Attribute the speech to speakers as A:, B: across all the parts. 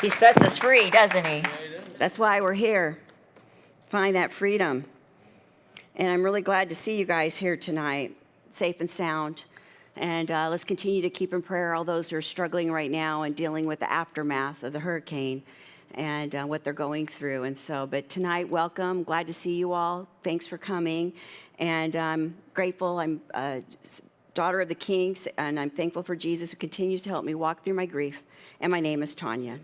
A: He sets us free, doesn't he?
B: That's why we're here. Find that freedom. And I'm really glad to see you guys here tonight, safe and sound. And let's continue to keep in prayer all those who are struggling right now and dealing with the aftermath of the hurricane and what they're going through. And so, but tonight, welcome. Glad to see you all. Thanks for coming. And I'm grateful. I'm a daughter of the King, and I'm thankful for Jesus who continues to help me walk through my grief. And my name is Tanya.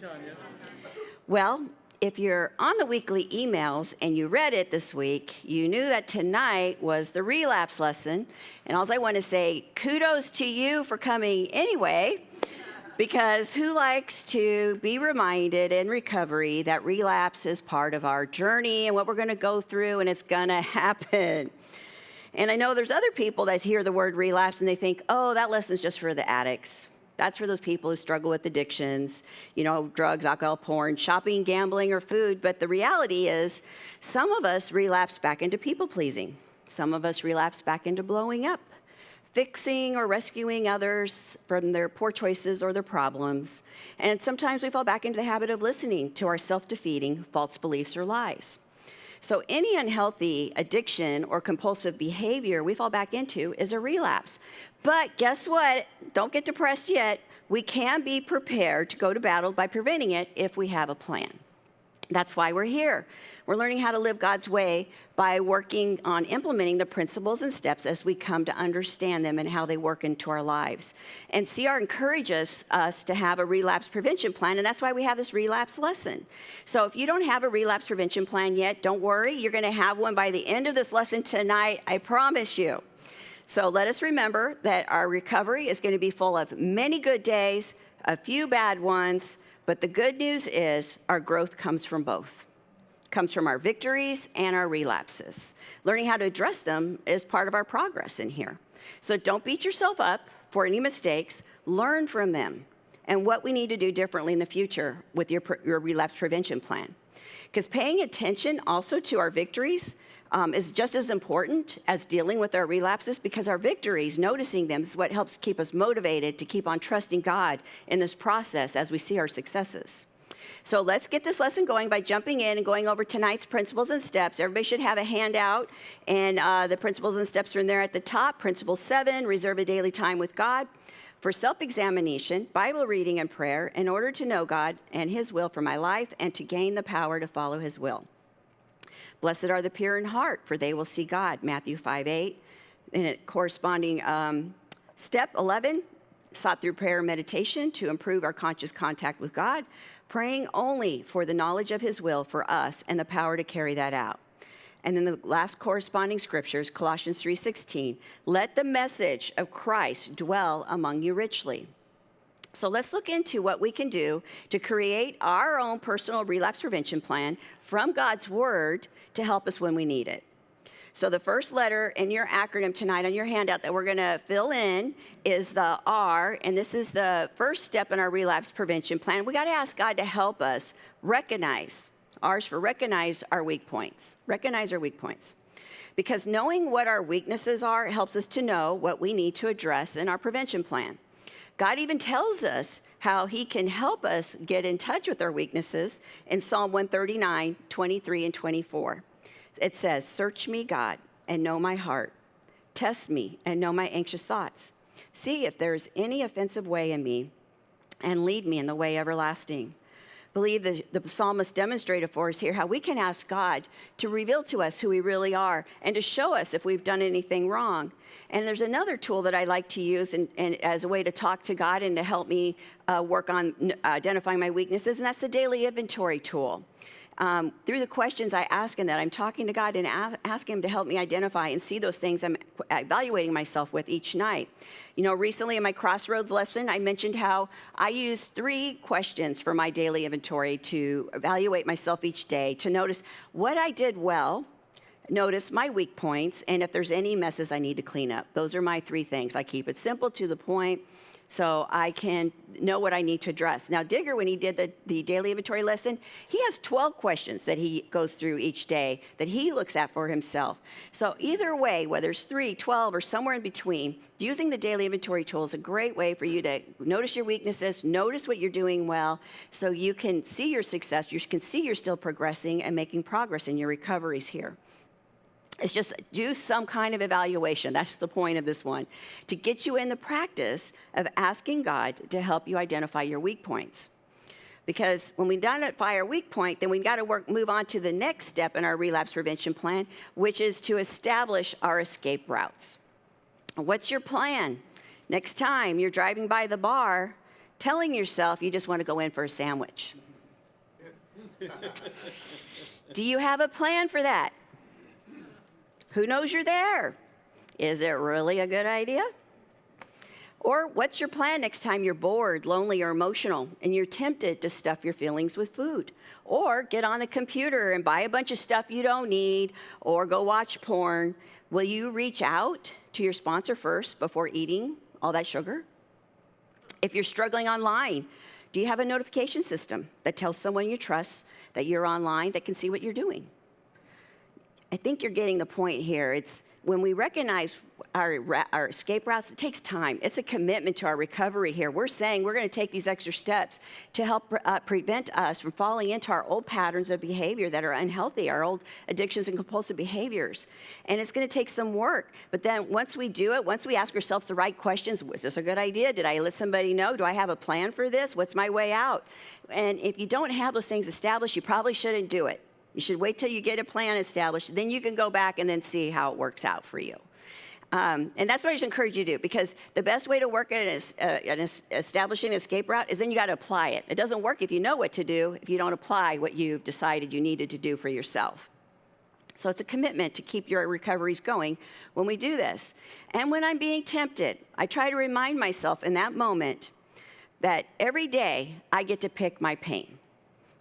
B: Well, if you're on the weekly emails and you read it this week, you knew that tonight was the relapse lesson. And all I want to say, kudos to you for coming anyway, because who likes to be reminded in recovery that relapse is part of our journey and what we're going to go through, and it's going to happen. And I know there's other people that hear the word relapse and they think, oh, that lesson's just for the addicts. That's for those people who struggle with addictions, drugs, alcohol, porn, shopping, gambling, or food. But the reality is some of us relapse back into people-pleasing. Some of us relapse back into blowing up, fixing or rescuing others from their poor choices or their problems. And sometimes we fall back into the habit of listening to our self-defeating false beliefs or lies. So any unhealthy addiction or compulsive behavior we fall back into is a relapse. But guess what? Don't get depressed yet. We can be prepared to go to battle by preventing it if we have a plan. That's why we're here. We're learning how to live God's way by working on implementing the principles and steps as we come to understand them and how they work into our lives. And CR encourages us to have a relapse prevention plan, and that's why we have this relapse lesson. So if you don't have a relapse prevention plan yet, don't worry. You're going to have one by the end of this lesson tonight, I promise you. So let us remember that our recovery is going to be full of many good days, a few bad ones, but the good news is our growth comes from both. Comes from our victories and our relapses. Learning how to address them is part of our progress in here. So don't beat yourself up for any mistakes. Learn from them and what we need to do differently in the future with your relapse prevention plan. Because paying attention also to our victories is just as important as dealing with our relapses, because our victories, noticing them, is what helps keep us motivated to keep on trusting God in this process as we see our successes. So let's get this lesson going by jumping in and going over tonight's principles and steps. Everybody should have a handout, and the principles and steps are in there at the top. Principle 7, reserve a daily time with God for self-examination, Bible reading, and prayer in order to know God and His will for my life and to gain the power to follow His will. Blessed are the pure in heart, for they will see God, Matthew 5:8. And a corresponding step 11, sought through prayer and meditation to improve our conscious contact with God, praying only for the knowledge of His will for us and the power to carry that out. And then the last corresponding scriptures, Colossians 3:16, let the message of Christ dwell among you richly. So let's look into what we can do to create our own personal relapse prevention plan from God's Word to help us when we need it. So the first letter in your acronym tonight on your handout that we're going to fill in is the R, and this is the first step in our relapse prevention plan. We got to ask God to help us recognize, R's for recognize our weak points. Recognize our weak points. Because knowing what our weaknesses are helps us to know what we need to address in our prevention plan. God even tells us how He can help us get in touch with our weaknesses in Psalm 139, 23, and 24. It says, search me, God, and know my heart. Test me and know my anxious thoughts. See if there is any offensive way in me, and lead me in the way everlasting. Believe the psalmist demonstrated for us here how we can ask God to reveal to us who we really are and to show us if we've done anything wrong. And there's another tool that I like to use and as a way to talk to God and to help me work on identifying my weaknesses, and that's the daily inventory tool. Through the questions I ask in that, I'm talking to God and asking Him to help me identify and see those things I'm evaluating myself with each night. Recently in my Crossroads lesson, I mentioned how I use 3 questions for my daily inventory to evaluate myself each day, to notice what I did well, notice my weak points, and if there's any messes I need to clean up. Those are my 3 things. I keep it simple, to the point, so I can know what I need to address. Now, Digger, when he did the daily inventory lesson, he has 12 questions that he goes through each day that he looks at for himself. So either way, whether it's 3, 12, or somewhere in between, using the daily inventory tool is a great way for you to notice your weaknesses, notice what you're doing well, so you can see your success, you can see you're still progressing and making progress in your recoveries here. It's just do some kind of evaluation. That's the point of this one, to get you in the practice of asking God to help you identify your weak points. Because when we identify our weak point, then we've got to move on to the next step in our relapse prevention plan, which is to establish our escape routes. What's your plan? Next time you're driving by the bar, telling yourself you just want to go in for a sandwich. Do you have a plan for that? Who knows you're there? Is it really a good idea? Or what's your plan next time you're bored, lonely, or emotional, and you're tempted to stuff your feelings with food? Or get on the computer and buy a bunch of stuff you don't need, or go watch porn. Will you reach out to your sponsor first before eating all that sugar? If you're struggling online, do you have a notification system that tells someone you trust that you're online that can see what you're doing? I think you're getting the point here. It's when we recognize our escape routes, it takes time. It's a commitment to our recovery here. We're saying we're going to take these extra steps to help prevent us from falling into our old patterns of behavior that are unhealthy, our old addictions and compulsive behaviors. And it's going to take some work. But then once we do it, once we ask ourselves the right questions, was this a good idea? Did I let somebody know? Do I have a plan for this? What's my way out? And if you don't have those things established, you probably shouldn't do it. You should wait till you get a plan established. Then you can go back and then see how it works out for you. And that's what I just encourage you to do, because the best way to work at establishing an escape route is then you got to apply it. It doesn't work if you know what to do if you don't apply what you've decided you needed to do for yourself. So it's a commitment to keep your recoveries going when we do this. And when I'm being tempted, I try to remind myself in that moment that every day I get to pick my pain.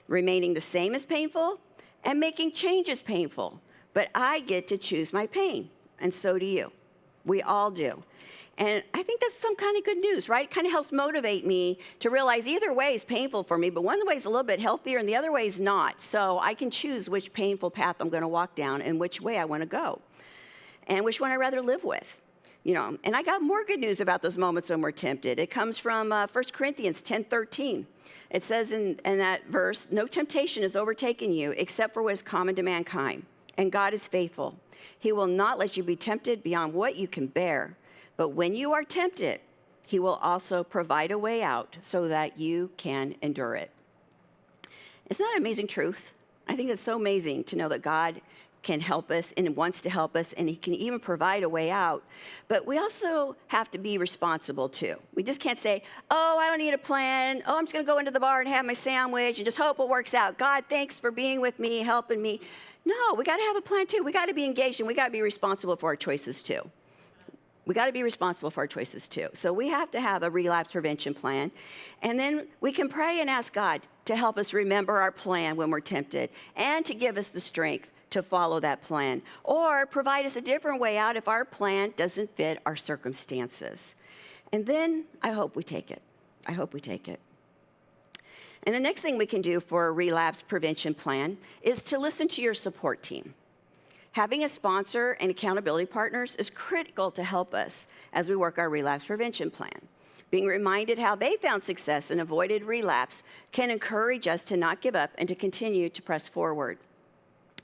B: Remaining the same is painful, and making change is painful, but I get to choose my pain, and so do you. We all do. And I think that's some kind of good news, right? It kind of helps motivate me to realize either way is painful for me, but one way is a little bit healthier and the other way is not. So I can choose which painful path I'm going to walk down and which way I want to go, and which one I'd rather live with. You know, and I got more good news about those moments when we're tempted. It comes from 1 Corinthians 10:13. It says in that verse, no temptation has overtaken you except for what is common to mankind. And God is faithful. He will not let you be tempted beyond what you can bear. But when you are tempted, he will also provide a way out so that you can endure it. Isn't that an amazing truth? I think it's so amazing to know that God can help us and wants to help us, and he can even provide a way out. But we also have to be responsible too. We just can't say, oh, I don't need a plan. Oh, I'm just going to go into the bar and have my sandwich and just hope it works out. God, thanks for being with me, helping me. No, we got to have a plan too. We got to be engaged, and we got to be responsible for our choices too. We got to be responsible for our choices too. So we have to have a relapse prevention plan. And then we can pray and ask God to help us remember our plan when we're tempted and to give us the strength to follow that plan, or provide us a different way out if our plan doesn't fit our circumstances. And then I hope we take it. I hope we take it. And the next thing we can do for a relapse prevention plan is to listen to your support team. Having a sponsor and accountability partners is critical to help us as we work our relapse prevention plan. Being reminded how they found success and avoided relapse can encourage us to not give up and to continue to press forward.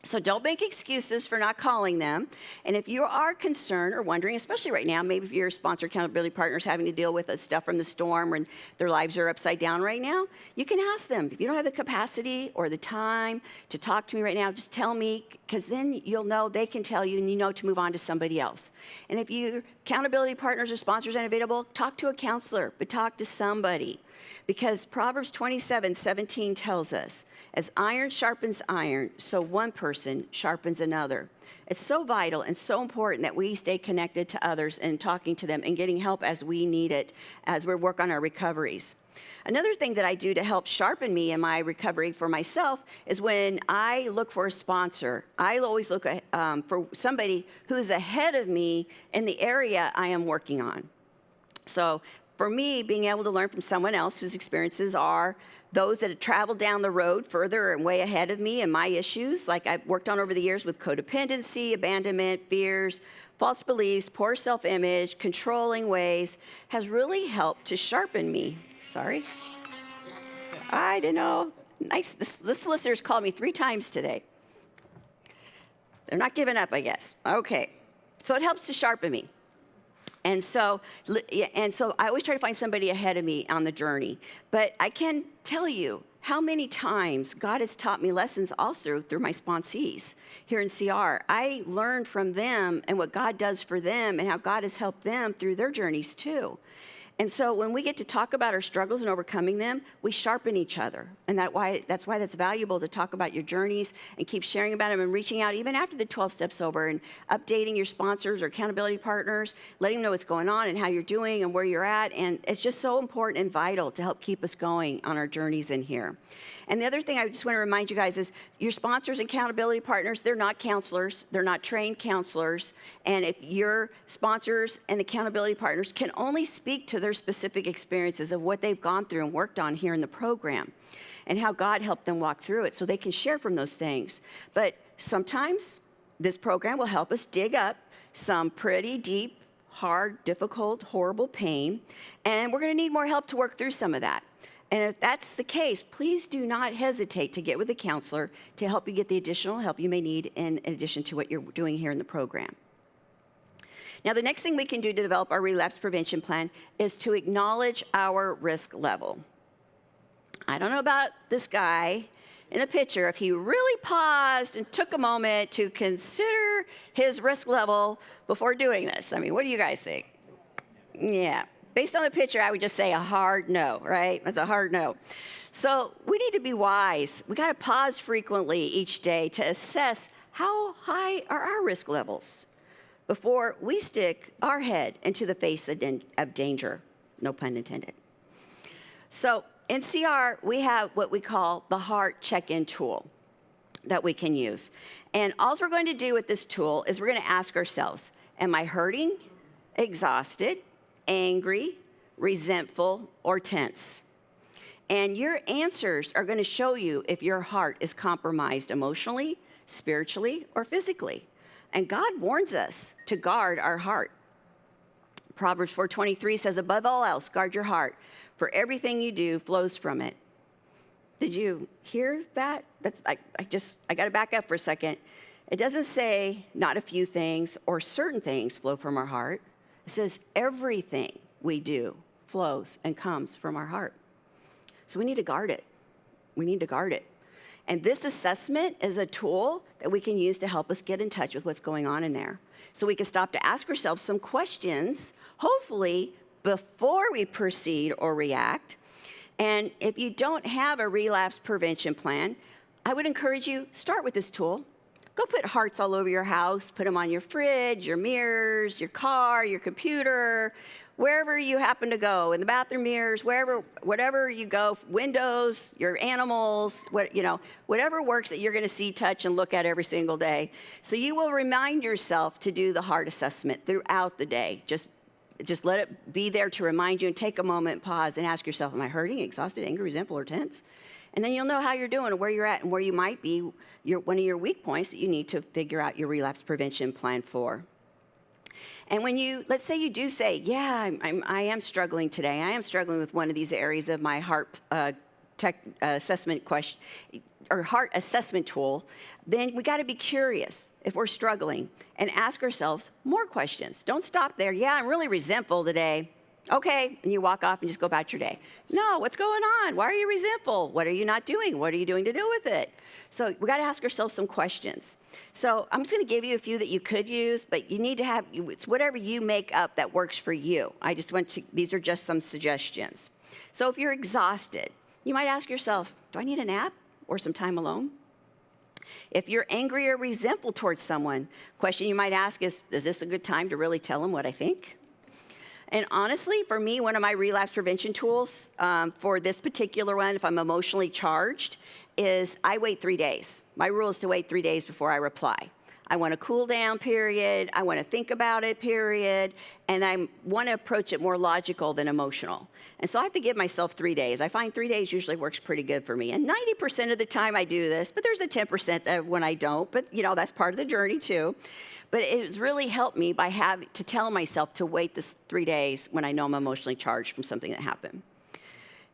B: So don't make excuses for not calling them. And if you are concerned or wondering, especially right now, maybe if your sponsor accountability partner is having to deal with stuff from the storm and their lives are upside down right now, you can ask them. If you don't have the capacity or the time to talk to me right now, just tell me, because then you'll know they can tell you and you know to move on to somebody else. And if your accountability partners or sponsors aren't available, talk to a counselor, but talk to somebody. Because Proverbs 27:17 tells us, as iron sharpens iron, so one person sharpens another. It's so vital and so important that we stay connected to others and talking to them and getting help as we need it as we work on our recoveries. Another thing that I do to help sharpen me in my recovery for myself is when I look for a sponsor, I always look for somebody who is ahead of me in the area I am working on. So for me, being able to learn from someone else whose experiences are those that have traveled down the road further and way ahead of me and my issues, like I've worked on over the years with codependency, abandonment, fears, false beliefs, poor self-image, controlling ways, has really helped to sharpen me. Sorry. I didn't know. Nice. The solicitors called me 3 times today. They're not giving up, I guess. Okay. So it helps to sharpen me. And so I always try to find somebody ahead of me on the journey. But I can tell you how many times God has taught me lessons also through my sponsees here in CR. I learned from them and what God does for them and how God has helped them through their journeys too. And so when we get to talk about our struggles and overcoming them, we sharpen each other. And that's why that's valuable to talk about your journeys and keep sharing about them and reaching out even after the 12 steps over and updating your sponsors or accountability partners, letting them know what's going on and how you're doing and where you're at. And it's just so important and vital to help keep us going on our journeys in here. And the other thing I just want to remind you guys is your sponsors and accountability partners, they're not counselors. They're not trained counselors. And if your sponsors and accountability partners can only speak to their specific experiences of what they've gone through and worked on here in the program and how God helped them walk through it so they can share from those things. But sometimes this program will help us dig up some pretty deep, hard, difficult, horrible pain, and we're going to need more help to work through some of that. And if that's the case, please do not hesitate to get with a counselor to help you get the additional help you may need in addition to what you're doing here in the program. Now, the next thing we can do to develop our relapse prevention plan is to acknowledge our risk level. I don't know about this guy in the picture, if he really paused and took a moment to consider his risk level before doing this. I mean, what do you guys think? Yeah. Based on the picture, I would just say a hard no, right? That's a hard no. So we need to be wise. We got to pause frequently each day to assess how high are our risk levels before we stick our head into the face of danger, no pun intended. So in CR, we have what we call the heart check-in tool that we can use. And all we're going to do with this tool is we're going to ask ourselves, am I hurting, exhausted, angry, resentful, or tense? And your answers are going to show you if your heart is compromised emotionally, spiritually, or physically. And God warns us to guard our heart. Proverbs 4:23 says, above all else, guard your heart, for everything you do flows from it. Did you hear that? I got to back up for a second. It doesn't say not a few things or certain things flow from our heart. It says everything we do flows and comes from our heart. So we need to guard it. We need to guard it. And this assessment is a tool that we can use to help us get in touch with what's going on in there. So we can stop to ask ourselves some questions, hopefully before we proceed or react. And if you don't have a relapse prevention plan, I would encourage you, start with this tool. Go put hearts all over your house, put them on your fridge, your mirrors, your car, your computer, wherever you happen to go, in the bathroom mirrors, whatever you go, windows, your animals, whatever works that you're going to see, touch, and look at every single day. So you will remind yourself to do the heart assessment throughout the day. Just let it be there to remind you and take a moment, pause, and ask yourself, am I hurting, exhausted, angry, resentful, or tense? And then you'll know how you're doing and where you're at and where you might be, one of your weak points that you need to figure out your relapse prevention plan for. And when let's say you do say, yeah, I am struggling today. I am struggling with one of these areas of my heart assessment question or heart assessment tool, then we got to be curious if we're struggling and ask ourselves more questions. Don't stop there. Yeah, I'm really resentful today. Okay, and you walk off and just go about your day. No, what's going on? Why are you resentful? What are you not doing? What are you doing to deal with it? So we got to ask ourselves some questions. So I'm just going to give you a few that you could use, but you need to have, it's whatever you make up that works for you. These are just some suggestions. So if you're exhausted, you might ask yourself, do I need a nap or some time alone? If you're angry or resentful towards someone, question you might ask is this a good time to really tell them what I think? And honestly, for me, one of my relapse prevention tools for this particular one, if I'm emotionally charged, is I wait 3 days. My rule is to wait 3 days before I reply. I want a cool down period. I want to think about it period. And I want to approach it more logical than emotional. And so I have to give myself 3 days. I find 3 days usually works pretty good for me. And 90% of the time I do this, but there's a 10% that when I don't. But, that's part of the journey too. But it's really helped me by having to tell myself to wait this 3 days when I know I'm emotionally charged from something that happened.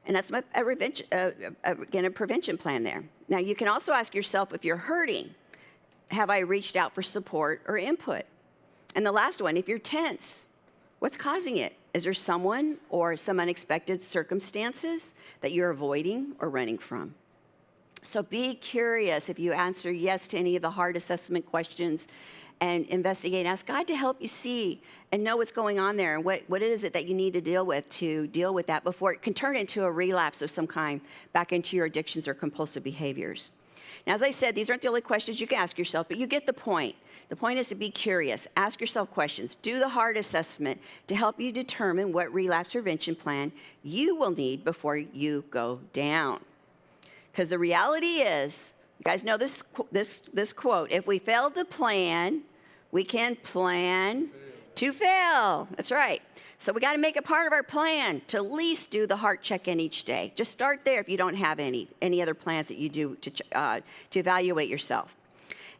B: And that's a prevention plan there. Now, you can also ask yourself, if you're hurting, have I reached out for support or input? And the last one, if you're tense, what's causing it? Is there someone or some unexpected circumstances that you're avoiding or running from? So be curious if you answer yes to any of the hard assessment questions, and investigate. Ask God to help you see and know what's going on there, and what is it that you need to deal with that before it can turn into a relapse of some kind back into your addictions or compulsive behaviors. Now, as I said, these aren't the only questions you can ask yourself, but you get the point. The point is to be curious. Ask yourself questions. Do the hard assessment to help you determine what relapse prevention plan you will need before you go down. Because the reality is, you guys know this quote, if we fail to plan, we can plan to fail. That's right. So we got to make it part of our plan to at least do the heart check-in each day. Just start there if you don't have any other plans that you do to evaluate yourself.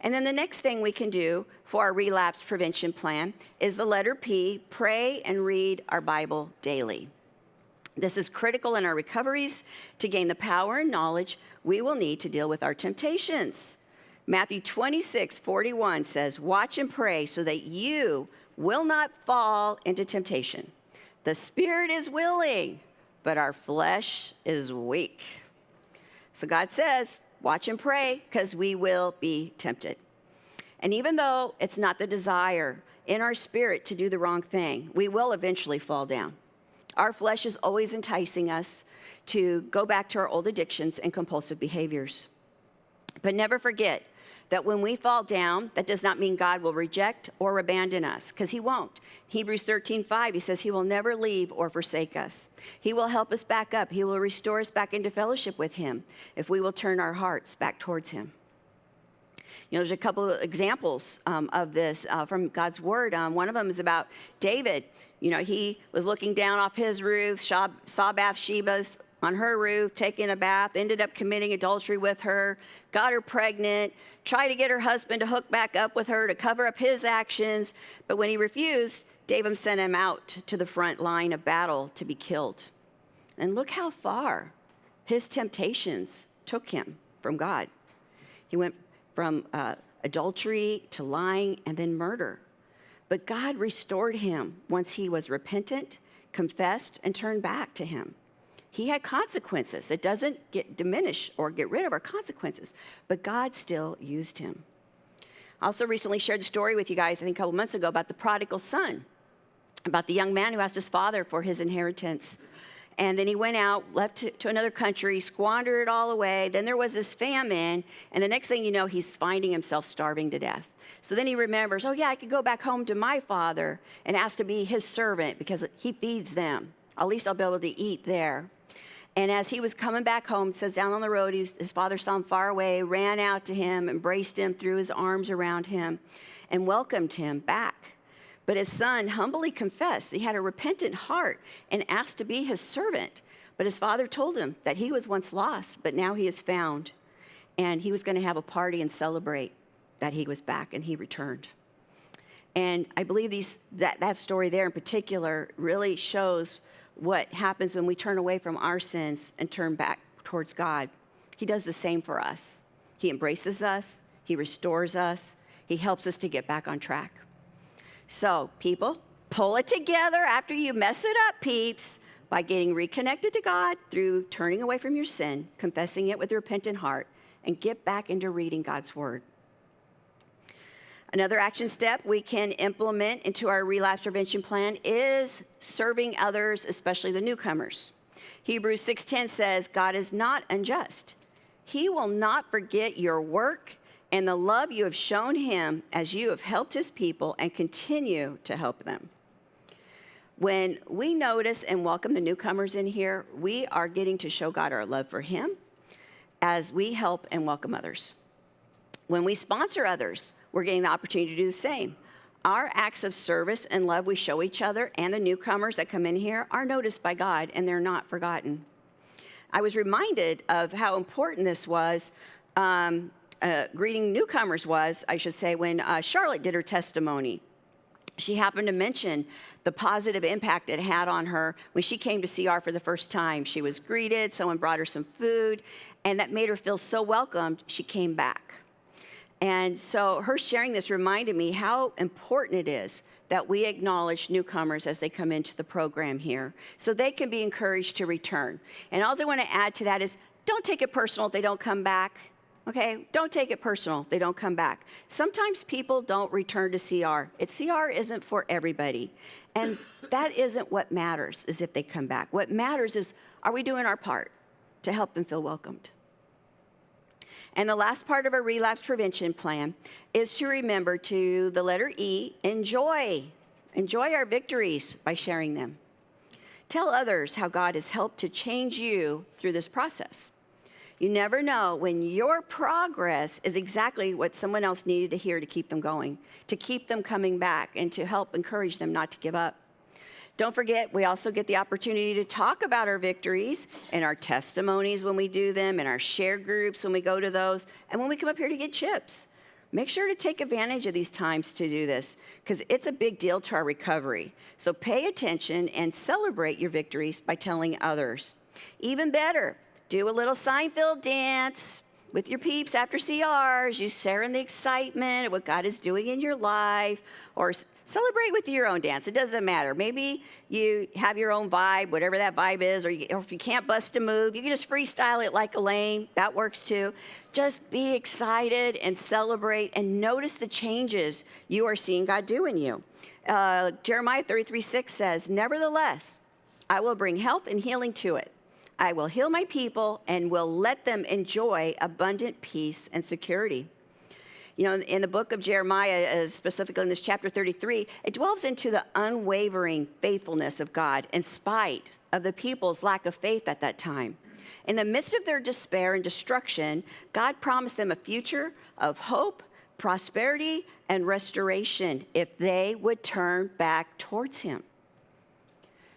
B: And then the next thing we can do for our relapse prevention plan is the letter P, pray and read our Bible daily. This is critical in our recoveries to gain the power and knowledge we will need to deal with our temptations. Matthew 26:41 says, watch and pray so that you will not fall into temptation. The spirit is willing, but our flesh is weak. So God says, watch and pray because we will be tempted. And even though it's not the desire in our spirit to do the wrong thing, we will eventually fall down. Our flesh is always enticing us to go back to our old addictions and compulsive behaviors. But never forget that when we fall down, that does not mean God will reject or abandon us, because he won't. Hebrews 13:5, he says he will never leave or forsake us. He will help us back up. He will restore us back into fellowship with him if we will turn our hearts back towards him. There's a couple of examples of this from God's word. One of them is about David. He was looking down off his roof, saw Bathsheba's on her roof, taking a bath, ended up committing adultery with her, got her pregnant, tried to get her husband to hook back up with her to cover up his actions. But when he refused, David sent him out to the front line of battle to be killed. And look how far his temptations took him from God. He went from adultery to lying and then murder. But God restored him once he was repentant, confessed, and turned back to him. He had consequences. It doesn't diminish or get rid of our consequences, but God still used him. I also recently shared a story with you guys, I think a couple months ago, about the prodigal son, about the young man who asked his father for his inheritance. And then he went out, left to another country, squandered it all away. Then there was this famine, and the next thing you know, he's finding himself starving to death. So then he remembers, oh yeah, I could go back home to my father and ask to be his servant because he feeds them. At least I'll be able to eat there. And as he was coming back home, it says down on the road, his father saw him far away, ran out to him, embraced him, threw his arms around him, and welcomed him back. But his son humbly confessed he had a repentant heart and asked to be his servant. But his father told him that he was once lost, but now he is found. And he was going to have a party and celebrate that he was back and he returned. And I believe that story there in particular really shows what happens when we turn away from our sins and turn back towards God. He does the same for us. He embraces us. He restores us. He helps us to get back on track. So, people, pull it together after you mess it up, peeps, by getting reconnected to God through turning away from your sin, confessing it with a repentant heart, and get back into reading God's word. Another action step we can implement into our relapse prevention plan is serving others, especially the newcomers. Hebrews 6:10 says, God is not unjust. He will not forget your work and the love you have shown him as you have helped his people and continue to help them. When we notice and welcome the newcomers in here, we are getting to show God our love for him as we help and welcome others. When we sponsor others, we're getting the opportunity to do the same. Our acts of service and love we show each other and the newcomers that come in here are noticed by God, and they're not forgotten. I was reminded of how important this was, greeting newcomers was, I should say, when Charlotte did her testimony. She happened to mention the positive impact it had on her when she came to CR for the first time. She was greeted, someone brought her some food, and that made her feel so welcomed, she came back. And so her sharing this reminded me how important it is that we acknowledge newcomers as they come into the program here so they can be encouraged to return. And all I want to add to that is don't take it personal if they don't come back. Okay, don't take it personal. They don't come back. Sometimes people don't return to CR. CR isn't for everybody. And that isn't what matters, is if they come back. What matters is, are we doing our part to help them feel welcomed? And the last part of our relapse prevention plan is to remember to the letter E, enjoy. Enjoy our victories by sharing them. Tell others how God has helped to change you through this process. You never know when your progress is exactly what someone else needed to hear to keep them going, to keep them coming back, and to help encourage them not to give up. Don't forget, we also get the opportunity to talk about our victories and our testimonies when we do them, and our share groups when we go to those, and when we come up here to get chips. Make sure to take advantage of these times to do this, because it's a big deal to our recovery. So pay attention and celebrate your victories by telling others. Even better, do a little Seinfeld dance with your peeps after CRs. You share in the excitement of what God is doing in your life, or celebrate with your own dance. It doesn't matter. Maybe you have your own vibe, whatever that vibe is, or if you can't bust a move, you can just freestyle it like Elaine. That works too. Just be excited and celebrate and notice the changes you are seeing God do in you. Jeremiah 33:6 says, "Nevertheless, I will bring health and healing to it. I will heal my people and will let them enjoy abundant peace and security." You know, in the book of Jeremiah, specifically in this chapter 33, it delves into the unwavering faithfulness of God in spite of the people's lack of faith at that time. In the midst of their despair and destruction, God promised them a future of hope, prosperity, and restoration if they would turn back towards Him.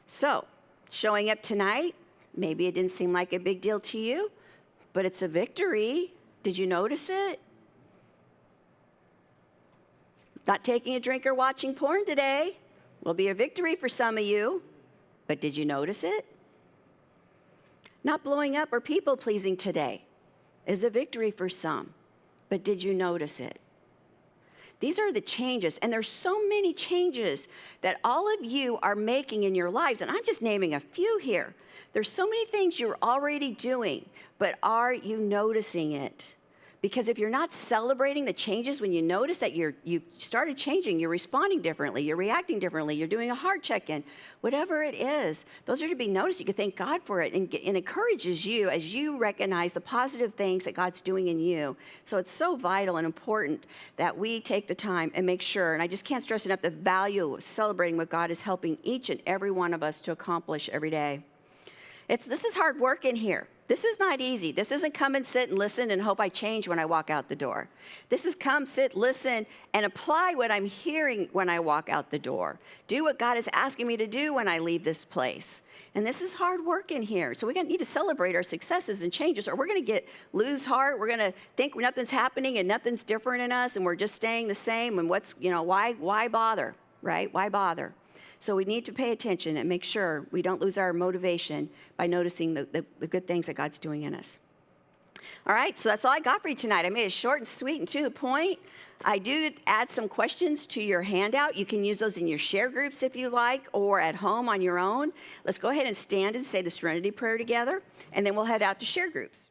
B: So, showing up tonight, maybe it didn't seem like a big deal to you, but it's a victory. Did you notice it? Not taking a drink or watching porn today will be a victory for some of you, but did you notice it? Not blowing up or people-pleasing today is a victory for some, but did you notice it? These are the changes, and there's so many changes that all of you are making in your lives, and I'm just naming a few here. There's so many things you're already doing, but are you noticing it? Because if you're not celebrating the changes when you notice that you've started changing, you're responding differently, you're reacting differently, you're doing a heart check-in, whatever it is, those are to be noticed. You can thank God for it, and it encourages you as you recognize the positive things that God's doing in you. So it's so vital and important that we take the time and make sure, and I just can't stress enough the value of celebrating what God is helping each and every one of us to accomplish every day. This is hard work in here. This is not easy. This isn't come and sit and listen and hope I change when I walk out the door. This is come, sit, listen, and apply what I'm hearing when I walk out the door. Do what God is asking me to do when I leave this place. And this is hard work in here. So we need to celebrate our successes and changes, or we're going to lose heart. We're going to think nothing's happening and nothing's different in us, and we're just staying the same. And why bother, right? Why bother? So we need to pay attention and make sure we don't lose our motivation by noticing the good things that God's doing in us. All right, so that's all I got for you tonight. I made it short and sweet and to the point. I do add some questions to your handout. You can use those in your share groups if you like, or at home on your own. Let's go ahead and stand and say the Serenity Prayer together, and then we'll head out to share groups.